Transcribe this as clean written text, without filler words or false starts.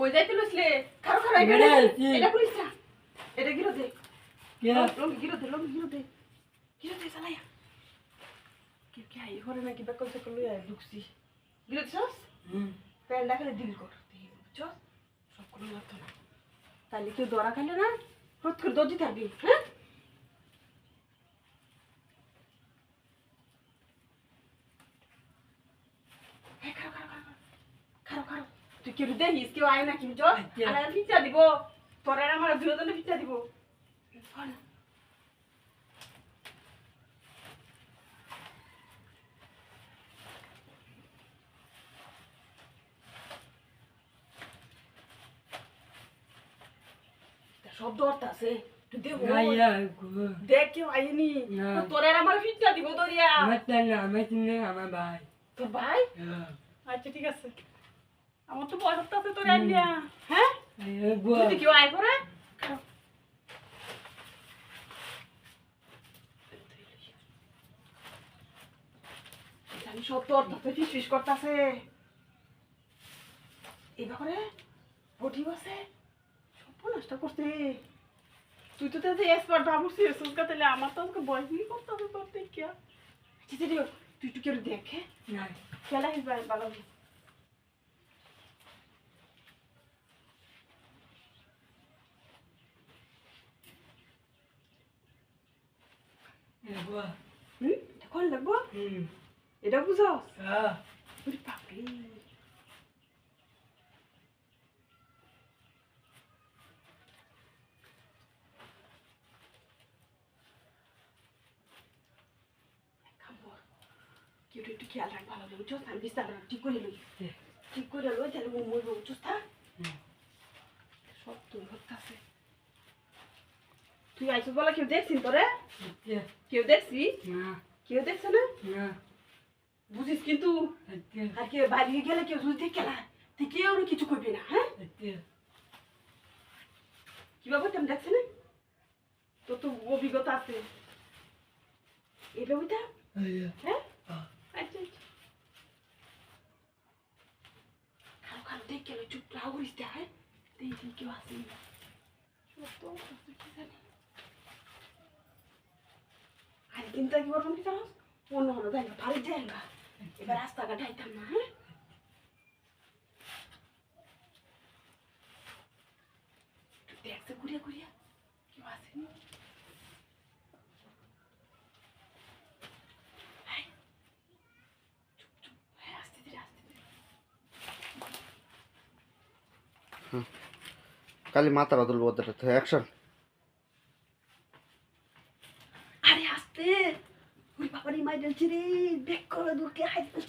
কই যাইতে লইছলে খারো খারো এটা পুলিশ না এটা গিরো দে লঙ্গি গিরো দে চালায়া কে আই হরে নাকি বেকল সে কল লইয়া ঢুকছি গিরো দিছস প্যান্ডা খালি ডিল কর বুঝছস সব কোনো লাগতো না তাহলে কেউ দরা খাইলে না রোদ করে দর্জি থাকবি হ্যাঁ খারো তুই কেউ দেখিস কেউ আয় না কিন্তু আর পিচ্ছা দিব তোরা আমার দুজনে পিচ্ছা দিব সব দরটা আছে তুই দেখ কেউ আইনি তোরা আমার পিচ্ছা দিব দরিয়া আমার ভাই তোর ভাই আচ্ছা ঠিক আছে আমার তো বয়স আছে তোর আইডিয়া হ্যাঁ যদি কেউ আয় করে আমি সব তোর তাতে ফিস করতেছে এই ব্যাপারে ভোটি বসে সব নষ্ট করছে তুই তো তাতে এক্সপার্ট ভাবছিস সুস্কা তাহলে আমার তো আজকে বয়স নিয়ে করতে তোর দেখিয়া তুই একটু কেউ দেখে খেলা হিসেবে ভালো কোন লাগবো এটা বুঝাস বাপরে কেউ একটু খেয়াল রাখ ভালো বুঝছস আমি বিস্তার ঠিক করে লই তাহলে ও মরবো বুঝছস তা সব তোর হচ্ছে তুই আইসো বলা কেউ দেখছিস তোরে কেউ দেখছি কেউ দেখছে না বুঝিস কিন্তু আর কেউ বাইরে গেলে কেউ যদি দেখে না তুই কেউ কিছু করবি না হ্যাঁ কিভাবে তেমন দেখছে না তোর তো অভিজ্ঞতা আছে এভাবে হ্যাঁ আচ্ছা খালো দেখ গেল চুপ রাগ করিস হ্যাঁ দেখি কেউ আসে কি জানি আর কিন্তু কি বলবেন কি জানো অন্য হলো যাই না ভালো যাই না এবার রাস্তাঘাট যাইতাম না হ্যাঁ দেখছে ঘুরিয়া কেউ আসেনি খালি মাথার অদল বদলটা তো অ্যাকশন আরে আস্তে ওই বাবারই মাই দিলছি রে দেখ করে দূর কে হাইতে